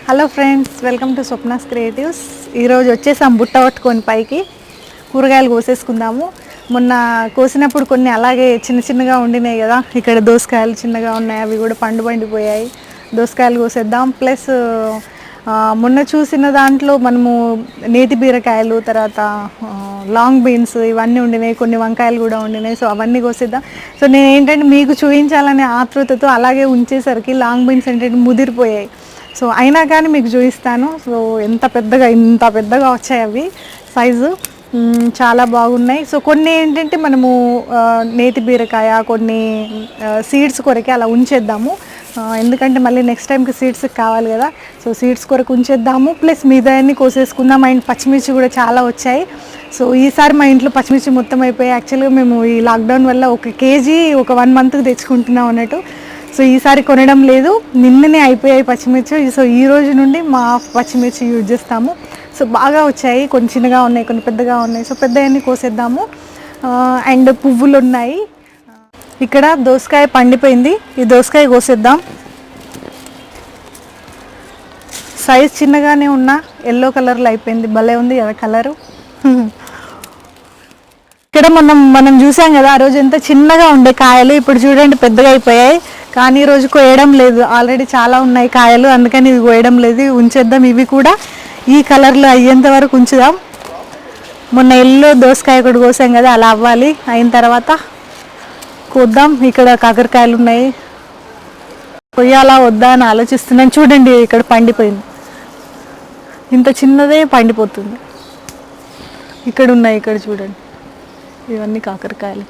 Hello friends, welcome to Swapna's creatives. ఈరోజు వచ్చేసాం బుట్ట పట్టుకొని పైకి కూరగాయలు కోసేసుకుందాము. మొన్న కోసినప్పుడు కొన్ని అలాగే చిన్న చిన్నగా ఉండినాయి కదా, ఇక్కడ దోసకాయలు చిన్నగా ఉన్నాయి, అవి కూడా పండిపోయాయి. దోసకాయలు కోసేద్దాం. ప్లస్ మొన్న చూసిన దాంట్లో మనము నేతి బీరకాయలు, తర్వాత లాంగ్ బీన్స్ ఇవన్నీ ఉండినాయి, కొన్ని వంకాయలు కూడా ఉండినాయి. సో అవన్నీ కోసేద్దాం. సో నేను ఏంటంటే మీకు చూపించాలనే ఆతృతతో అలాగే ఉంచేసరికి లాంగ్ బీన్స్ ఏంటంటే ముదిరిపోయాయి. సో అయినా కానీ మీకు చూపిస్తాను. సో ఇంత పెద్దగా వచ్చాయి అవి, సైజు చాలా బాగున్నాయి. సో కొన్ని ఏంటంటే మనము నేతి బీరకాయ, కొన్ని సీడ్స్ కొరకే అలా ఉంచేద్దాము, ఎందుకంటే మళ్ళీ నెక్స్ట్ టైంకి సీడ్స్ కావాలి కదా. సో సీడ్స్ కొరకు ఉంచేద్దాము. ప్లస్ మిగతాన్ని కోసేసుకుందాం. అండ్ పచ్చిమిర్చి కూడా చాలా వచ్చాయి. సో ఈసారి మా ఇంట్లో పచ్చిమిర్చి మొత్తం అయిపోయాయి. యాక్చువల్గా మేము ఈ లాక్డౌన్ వల్ల 1 కేజీ ఒక 1 మంత్కి తెచ్చుకుంటున్నాం అన్నట్టు. సో ఈసారి కొనడం లేదు, నిన్ననే అయిపోయాయి పచ్చిమిర్చి. సో ఈ రోజు నుండి మా పచ్చిమిర్చి యూజ్ చేస్తాము. సో బాగా వచ్చాయి, కొన్ని చిన్నగా ఉన్నాయి, కొన్ని పెద్దగా ఉన్నాయి. సో పెద్దవన్నీ కోసేద్దాము. అండ్ పువ్వులు ఉన్నాయి. ఇక్కడ దోసకాయ పండిపోయింది, ఈ దోసకాయ కోసేద్దాం. సైజ్ చిన్నగానే ఉన్నా ఎల్లో కలర్లో అయిపోయింది, భలే ఉంది కదా కలరు. ఇక్కడ మనం చూసాం కదా, ఆ రోజు ఎంత చిన్నగా ఉండే కాయలు, ఇప్పుడు చూడండి పెద్దగా అయిపోయాయి. కానీ ఈరోజు కోయడం లేదు, ఆల్రెడీ చాలా ఉన్నాయి కాయలు, అందుకని ఇవి కోయడం లేదు, ఉంచేద్దాం. ఇవి కూడా ఈ కలర్లో అయ్యేంత వరకు ఉంచుదాం. మొన్న ఎల్లో దోసకాయ ఒకటి కోసాం కదా, అలా అవ్వాలి. అయిన తర్వాత కోద్దాం. ఇక్కడ కాకరకాయలు ఉన్నాయి, కొయ్యాలా వద్దా అని ఆలోచిస్తున్నాను. చూడండి ఇక్కడ పండిపోయింది, ఇంత చిన్నదే పండిపోతుంది. ఇక్కడ ఉన్నాయి, ఇక్కడ చూడండి, ఇవన్నీ కాకరకాయలు.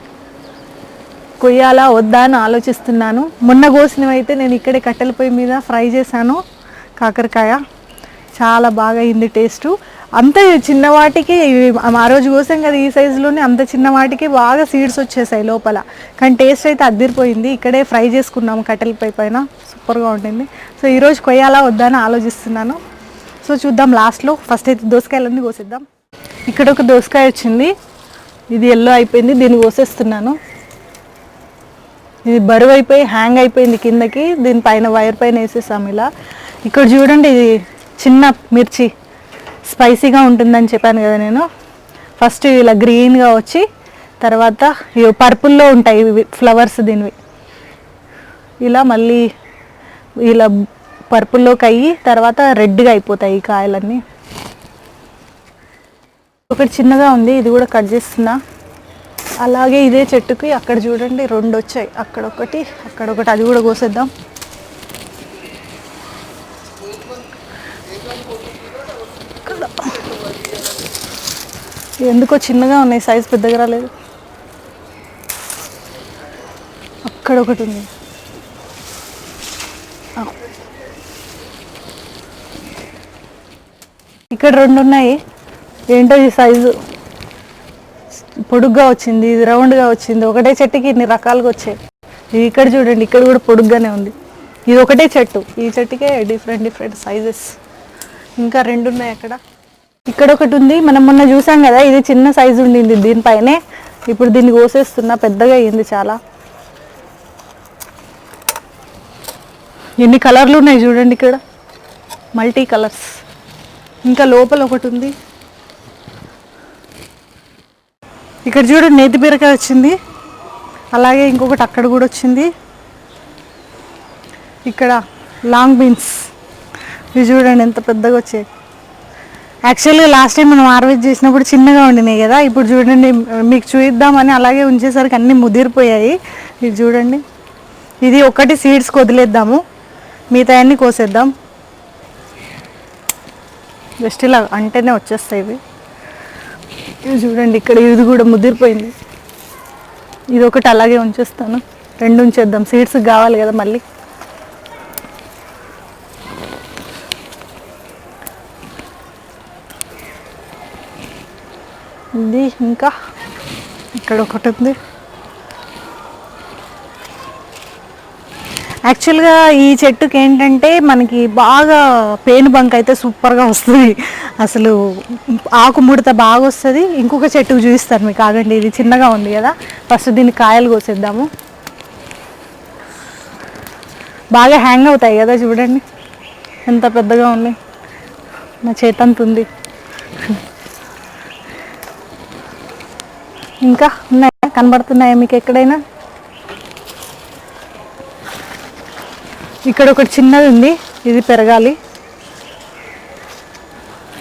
కొయ్యాలా వద్దా అని ఆలోచిస్తున్నాను. మొన్న కోసినవి అయితే నేను ఇక్కడే కట్టెల పొయ్యి మీద ఫ్రై చేశాను. కాకరకాయ చాలా బాగా అయింది టేస్టు. అంత చిన్న వాటికి, ఆ రోజు కోసాం కదా ఈ సైజులోనే, అంత చిన్న వాటికి బాగా సీడ్స్ వచ్చేసాయి లోపల. కానీ టేస్ట్ అయితే అద్దిరిపోయింది. ఇక్కడే ఫ్రై చేసుకున్నాము కట్టెల పొయ్యి పైన, సూపర్గా ఉంటుంది. సో ఈరోజు కొయ్యాలా వద్దా అని ఆలోచిస్తున్నాను. సో చూద్దాం లాస్ట్లో. ఫస్ట్ అయితే దోసకాయలన్నీ కోసేద్దాం. ఇక్కడ ఒక దోసకాయ వచ్చింది, ఇది ఎల్లో అయిపోయింది, దీన్ని కోసేస్తున్నాను. ఇది బరువు అయిపోయి హ్యాంగ్ అయిపోయింది కిందకి, దీనిపైన వైర్ పైన వేసేసాము ఇలా. ఇక్కడ చూడండి, ఇది చిన్న మిర్చి, స్పైసీగా ఉంటుందని చెప్పాను కదా నేను. ఫస్ట్ ఇలా గ్రీన్గా వచ్చి, తర్వాత ఇవి పర్పుల్లో ఉంటాయి ఫ్లవర్స్ దీనివి, ఇలా మళ్ళీ ఇలా పర్పుల్లోకి అయ్యి తర్వాత రెడ్గా అయిపోతాయి ఈ కాయలన్నీ. ఒకటి చిన్నగా ఉంది, ఇది కూడా కట్ చేస్తున్నా. అలాగే ఇదే చెట్టుకి అక్కడ చూడండి 2 వచ్చాయి, అక్కడొకటి అక్కడొకటి, అది కూడా కోసేద్దాం. ఎందుకో చిన్నగా ఉన్నాయి, సైజ్ పెద్దగా రాలేదు. అక్కడొకటి ఉంది, ఇక్కడ 2 ఉన్నాయి. ఏంటో ఈ సైజు పొడుగ్గా వచ్చింది, ఇది రౌండ్గా వచ్చింది. ఒకటే చెట్టుకి ఇన్ని రకాలుగా వచ్చాయి. ఇది ఇక్కడ చూడండి, ఇక్కడ కూడా పొడుగ్గానే ఉంది. ఇది ఒకటే చెట్టు, ఈ చెట్టుకే డిఫరెంట్ సైజెస్. ఇంకా 2 ఉన్నాయి అక్కడ. ఇక్కడ ఒకటి ఉంది, మనం మొన్న చూసాం కదా, ఇది చిన్న సైజు ఉండింది దీనిపైనే. ఇప్పుడు దీన్ని కోసేస్తున్నా, పెద్దగా అయ్యింది చాలా. ఎన్ని కలర్లు ఉన్నాయి చూడండి ఇక్కడ, మల్టీ కలర్స్. ఇంకా లోపల ఒకటి ఉంది. ఇక్కడ చూడండి నేతి బీరకాయ వచ్చింది, అలాగే ఇంకొకటి అక్కడ కూడా వచ్చింది. ఇక్కడ లాంగ్ బీన్స్, ఇవి చూడండి ఎంత పెద్దగా వచ్చాయి. యాక్చువల్గా లాస్ట్ టైం మనం హార్వెస్ట్ చేసినప్పుడు చిన్నగా ఉండినాయి కదా, ఇప్పుడు చూడండి మీకు చూద్దామని అలాగే ఉంచేసరికి అన్నీ ముదిరిపోయాయి. ఇది చూడండి, ఇది ఒకటి సీడ్స్ వదిలేద్దాము, మిగతా అన్నీ కోసేద్దాం. జస్ట్ ఇలా అంటేనే వచ్చేస్తాయి ఇవి. ఇది చూడండి, ఇక్కడ ఇది కూడా ముదిరిపోయింది. ఇది ఒకటి అలాగే ఉంచేస్తాను, 2 ఉంచేద్దాం, సీడ్స్ కావాలి కదా మళ్ళీ. ఇది ఇంకా ఇక్కడ ఒకటి ఉంది. యాక్చువల్గా ఈ చెట్టుకి ఏంటంటే మనకి బాగా పేను బంక్ అయితే సూపర్గా వస్తుంది, అసలు ఆకు ముడత బాగా వస్తుంది. ఇంకొక చెట్టుకు చూపిస్తాను మీకు, ఆగండి. ఇది చిన్నగా ఉంది కదా, ఫస్ట్ దీన్ని కాయలు కోసేద్దాము. బాగా హ్యాంగ్ అవుతాయి కదా చూడండి. ఎంత పెద్దగా ఉంది, నా చేతంత ఉంది. ఇంకా ఉన్నాయా, కనబడుతున్నాయా మీకు ఎక్కడైనా? ఇక్కడ ఒకటి చిన్నది ఉంది, ఇది పెరగాలి.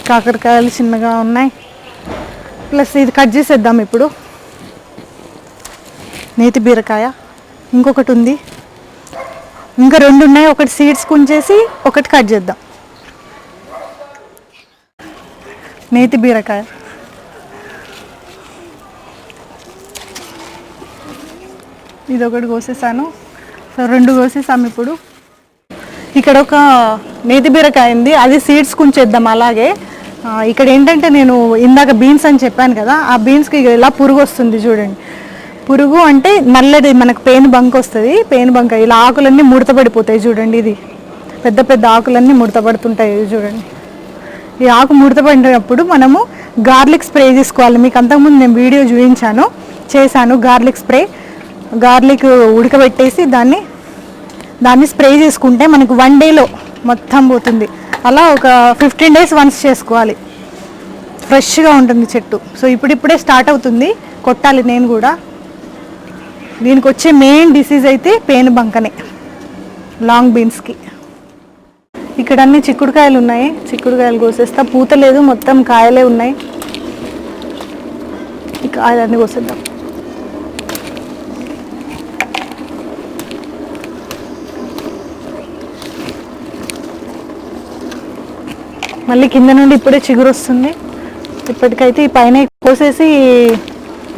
కాకరకాయలు చిన్నగా ఉన్నాయి. ప్లస్ ఇది కట్ చేసేద్దాం ఇప్పుడు. నేతి బీరకాయ ఇంకొకటి ఉంది, ఇంకా 2 ఉన్నాయి. ఒకటి సీడ్స్ కుంచేసి ఒకటి కట్ చేద్దాం. నేతి బీరకాయ ఇది ఒకటి కోసేసాను. సో 2 కోసేసాము ఇప్పుడు. ఇక్కడ ఒక నేతి బీరకాయ ఉంది, అది సీడ్స్ కుంచేద్దాం. అలాగే ఇక్కడ ఏంటంటే నేను ఇందాక బీన్స్ అని చెప్పాను కదా, ఆ బీన్స్కి ఇలా పురుగు వస్తుంది చూడండి. పురుగు అంటే నల్లది మనకు పేను బంక్ వస్తుంది. పేను బంక ఇలా ఆకులన్నీ ముడతపడిపోతాయి చూడండి. ఇది పెద్ద పెద్ద ఆకులన్నీ ముడతపడుతుంటాయి చూడండి. ఈ ఆకు ముడతపడినప్పుడు మనము గార్లిక్ స్ప్రే తీసుకోవాలి. మీకు అంతకుముందు నేను వీడియో చేశాను గార్లిక్ స్ప్రే. గార్లిక్ ఉడకబెట్టేసి దాన్ని స్ప్రే చేసుకుంటే మనకు 1 డేలో మొత్తం పోతుంది. అలా ఒక 15 డేస్ వన్స్ చేసుకోవాలి. ఫ్రెష్గా ఉంటుంది చెట్టు. సో ఇప్పుడిప్పుడే స్టార్ట్ అవుతుంది, కొట్టాలి నేను కూడా. దీనికి వచ్చే మెయిన్ డిసీజ్ అయితే పేను బంకనే, లాంగ్ బీన్స్కి. ఇక్కడ అన్ని చిక్కుడుకాయలు ఉన్నాయి, చిక్కుడుకాయలు కోసేస్తా. పూత లేదు, మొత్తం కాయలే ఉన్నాయి. ఈ కాయలన్నీ కోసేద్దాం. మళ్ళీ కింద నుండి ఇప్పుడే చిగురు వస్తుంది. ఇప్పటికైతే ఈ పైన కోసేసి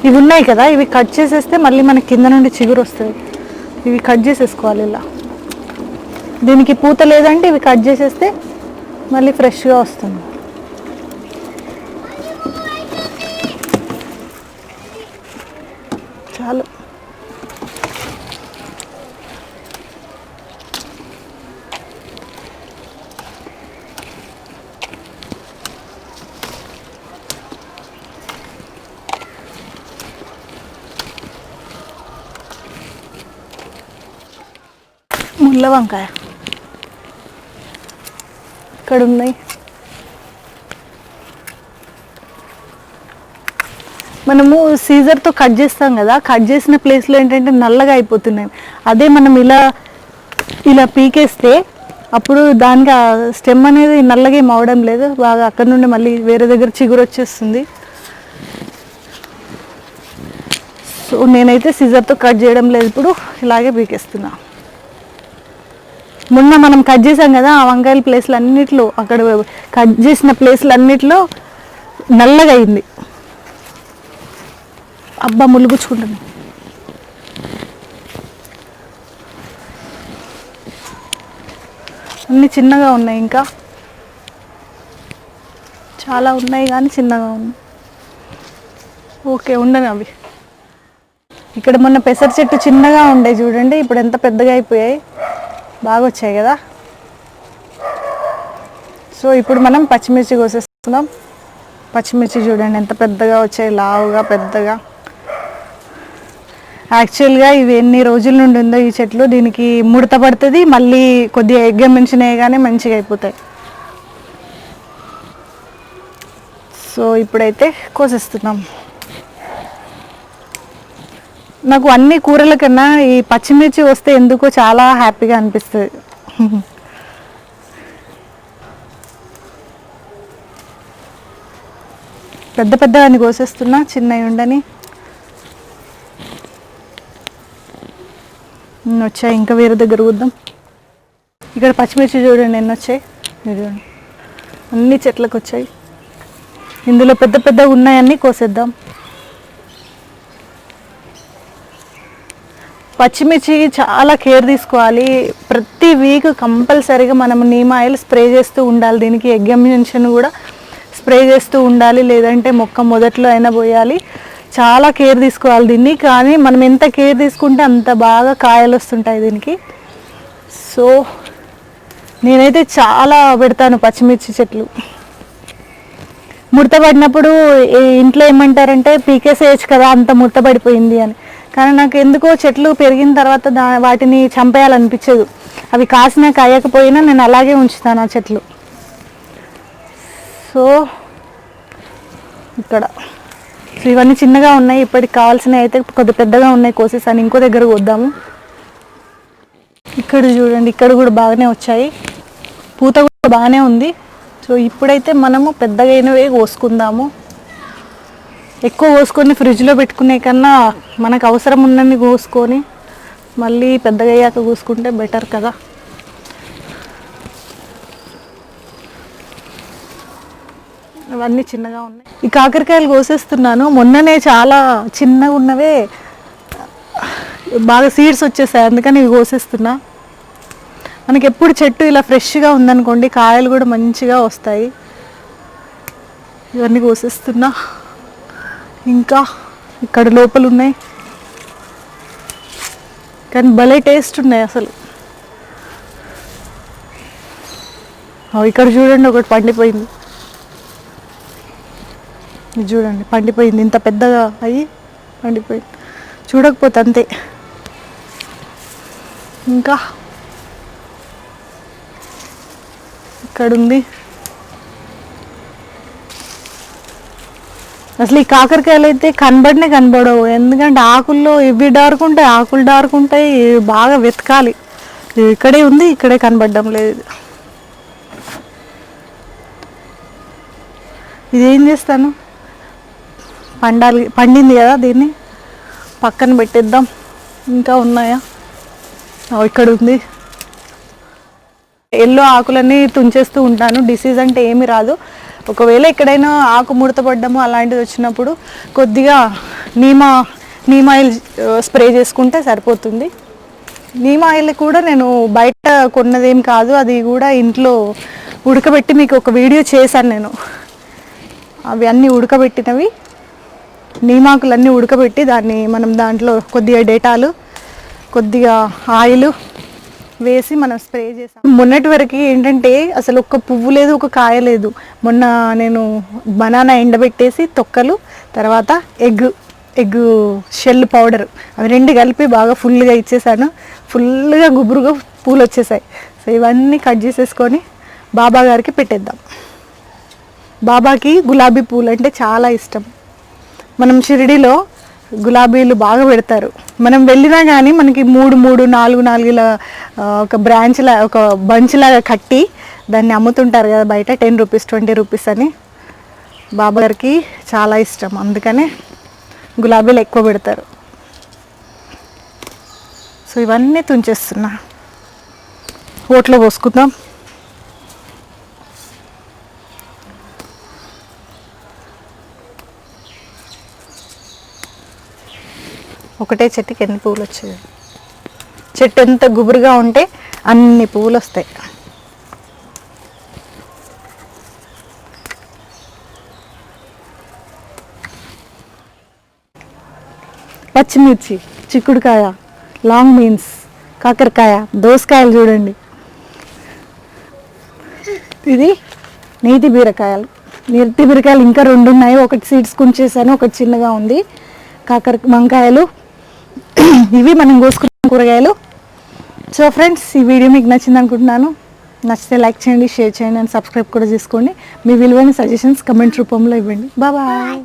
ఇవి ఉన్నాయి కదా, ఇవి కట్ చేసేస్తే మళ్ళీ మనకి కింద నుండి చిగురు వస్తుంది. ఇవి కట్ చేసేసుకోవాలి ఇలా. దీనికి పూత లేదంటే ఇవి కట్ చేసేస్తే మళ్ళీ ఫ్రెష్గా వస్తుంది. చాలు. ముళ్ళ వంకాయ ఇక్కడ ఉన్నాయి. మనము సీజర్తో కట్ చేస్తాం కదా, కట్ చేసిన ప్లేస్లో ఏంటంటే నల్లగా అయిపోతున్నాయి. అదే మనం ఇలా పీకేస్తే అప్పుడు దానికి ఆ స్టెమ్ అనేది నల్లగా ఏం అవడం లేదు. బాగా అక్కడ నుండి మళ్ళీ వేరే దగ్గర చిగురు వచ్చేస్తుంది. సో నేనైతే సీజర్తో కట్ చేయడం లేదు, ఇప్పుడు ఇలాగే పీకేస్తున్నా. మొన్న మనం కట్ చేసాం కదా ఆ వంకాయల ప్లేస్లు అన్నిట్లో, అక్కడ కట్ చేసిన ప్లేస్లు అన్నిట్లో నల్లగా అయింది. అబ్బా ములుగుచ్చుకుంటుంది. అన్నీ చిన్నగా ఉన్నాయి, ఇంకా చాలా ఉన్నాయి కానీ చిన్నగా ఉన్నాయి. ఓకే, ఉండను అవి. ఇక్కడ మొన్న పెసర చెట్టు చిన్నగా ఉండే చూడండి, ఇప్పుడు ఎంత పెద్దగా అయిపోయాయి, బాగా వచ్చాయి కదా. సో ఇప్పుడు మనం పచ్చిమిర్చి కోసేస్తున్నాం. పచ్చిమిర్చి చూడండి ఎంత పెద్దగా వచ్చాయి, లావుగా పెద్దగా. యాక్చువల్గా ఇవి ఎన్ని రోజుల నుండి ఉందో ఈ చెట్లు, దీనికి ముడత పడుతుంది, మళ్ళీ కొద్దిగా ఎగ్గమించినవి కానీ మంచిగా అయిపోతాయి. సో ఇప్పుడైతే కోసేస్తున్నాం. నాకు అన్ని కూరల కన్నా ఈ పచ్చిమిర్చి వస్తే ఎందుకో చాలా హ్యాపీగా అనిపిస్తుంది. పెద్ద పెద్దగా అన్ని కోసేస్తున్నా, చిన్నవి ఉండని. వచ్చాయి, ఇంకా వేరే దగ్గర కూద్దాం. ఇక్కడ పచ్చిమిర్చి చూడండి ఎన్ని వచ్చాయి, చూడండి అన్ని చెట్లకు వచ్చాయి. ఇందులో పెద్ద పెద్దగా ఉన్నాయన్నీ కోసేద్దాం. పచ్చిమిర్చి చాలా కేర్ తీసుకోవాలి. ప్రతి వీక్ కంపల్సరీగా మనం నీమ్ ఆయిల్ స్ప్రే చేస్తూ ఉండాలి. దీనికి ఎగ్జామినేషన్ కూడా స్ప్రే చేస్తూ ఉండాలి, లేదంటే మొక్క మొదట్లో అయినా పోయాలి. చాలా కేర్ తీసుకోవాలి దీన్ని. కానీ మనం ఎంత కేర్ తీసుకుంటే అంత బాగా కాయలు వస్తుంటాయి దీనికి. సో నేనైతే చాలా పెడతాను పచ్చిమిర్చి చెట్లు. ముడతపడినప్పుడు ఇంట్లో ఏమంటారంటే పీకేసేయచ్చు కదా, అంత ముడతపడిపోయింది అని. కానీ నాకు ఎందుకో చెట్లు పెరిగిన తర్వాత వాటిని చంపేయాలనిపించదు. అవి కాసినా కాయకపోయినా నేను అలాగే ఉంచుతాను ఆ చెట్లు. సో ఇక్కడ ఇవన్నీ చిన్నగా ఉన్నాయి, ఇప్పటికి కావాల్సినవి అయితే కొద్ది పెద్దగా ఉన్నాయి, కోసేసాను. ఇంకో దగ్గర వద్దాము. ఇక్కడ చూడండి, ఇక్కడ కూడా బాగానే వచ్చాయి, పూత కూడా బాగానే ఉంది. సో ఇప్పుడైతే మనము పెద్దగా అయినవే కోసుకుందాము. ఎక్కువ కోసుకొని ఫ్రిడ్జ్లో పెట్టుకునే కన్నా మనకు అవసరం ఉన్నన్ని కోసుకొని మళ్ళీ పెద్దగా అయ్యాక కోసుకుంటే బెటర్ కదా. ఇవన్నీ చిన్నగా ఉన్నాయి. ఈ కాకరకాయలు కోసేస్తున్నాను. మొన్ననే చాలా చిన్నగా ఉన్నవే బాగా సీడ్స్ వచ్చేసాయి, అందుకని ఇవి కోసేస్తున్నా. మనకి ఎప్పుడు చెట్టు ఇలా ఫ్రెష్గా ఉందనుకోండి, కాయలు కూడా మంచిగా వస్తాయి. ఇవన్నీ కోసేస్తున్నా. ఇంకా ఇక్కడ లోపల ఉన్నాయి, కానీ భలే టేస్ట్ ఉన్నాయి అసలు. ఇక్కడ చూడండి, ఒకటి పండిపోయింది. ఇది చూడండి, పండిపోయింది. ఇంత పెద్దగా అయ్యి పండిపోయింది, చూడకపోతే అంతే. ఇంకా ఇక్కడ ఉంది. అసలు ఈ కాకరకాయలు అయితే కనబడవు, ఎందుకంటే ఆకుల్లో ఇవి డార్క్ ఉంటాయి, ఆకులు డార్క్ ఉంటాయి, బాగా వెతకాలి. ఇక్కడే ఉంది, ఇక్కడే కనబడడం లేదు. ఇదేం చేస్తాను, పండింది కదా, దీన్ని పక్కన పెట్టేద్దాం. ఇంకా ఉన్నాయా? ఇక్కడ ఉంది. ఎల్లో ఆకులన్నీ తుంచేస్తూ ఉంటాను, డిసీజ్ అంటే ఏమి రాదు. ఒకవేళ ఎక్కడైనా ఆకు ముడతపడ్డము అలాంటిది వచ్చినప్పుడు కొద్దిగా నీమ్ ఆయిల్ స్ప్రే చేసుకుంటే సరిపోతుంది. నీమ్ ఆయిల్ కూడా నేను బయట కొన్నదేం కాదు, అది కూడా ఇంట్లో ఉడకబెట్టి మీకు ఒక వీడియో చేశాను నేను. అవి అన్నీ ఉడకబెట్టినవి, నీమాకులన్నీ ఉడకబెట్టి దాన్ని మనం దాంట్లో కొద్దిగా డేటాలు, కొద్దిగా ఆయిల్ వేసి మనం స్ప్రే చేసాం. మొన్నటి వరకు ఏంటంటే అసలు ఒక్క పువ్వు లేదు, ఒక కాయ లేదు. మొన్న నేను బనానా ఎండబెట్టేసి తొక్కలు, తర్వాత ఎగ్ షెల్ పౌడర్, అవి రెండు కలిపి బాగా ఫుల్గా ఇచ్చేసాను. ఫుల్గా గుబురుగా పూలు వచ్చేసాయి. సో ఇవన్నీ కట్ చేసేసుకొని బాబా గారికి పెట్టేద్దాం. బాబాకి గులాబీ పూలు అంటే చాలా ఇష్టం. మనం షిరిడీలో గులాబీలు బాగా పెడతారు. మనం వెళ్ళినా కానీ మనకి నాలుగు ఇలా ఒక ఒక బంచ్ లాగా కట్టి దాన్ని అమ్ముతుంటారు కదా బయట, 10 రూపీస్ 20 రూపీస్ అని. బాబా గారికి చాలా ఇష్టం, అందుకనే గులాబీలు ఎక్కువ పెడతారు. సో ఇవన్నీ తుంచేస్తున్నా. ఓట్లో పోసుకుందాం. ఒకటే చెట్టుకి ఎన్ని పువ్వులు వచ్చాయి. చెట్టు ఎంత గుబురుగా ఉంటే అన్ని పువ్వులు వస్తాయి. పచ్చిమిర్చి, చిక్కుడుకాయ, లాంగ్ బీన్స్, కాకరకాయ, దోసకాయలు చూడండి. ఇది నేతి బీరకాయలు. నేతి బీరకాయలు ఇంకా 2 ఉన్నాయి. ఒకటి సీడ్స్ కుంచేసాను, ఒకటి చిన్నగా ఉంది. వంకాయలు, ఇవి మనం కోసుకున్న కూరగాయలు. సో ఫ్రెండ్స్, ఈ వీడియో మీకు నచ్చింది అనుకుంటున్నాను. నచ్చితే లైక్ చేయండి, షేర్ చేయండి అండ్ సబ్స్క్రైబ్ కూడా చేసుకోండి. మీ విలువైన సజెషన్స్ కమెంట్ రూపంలో ఇవ్వండి. బాయ్.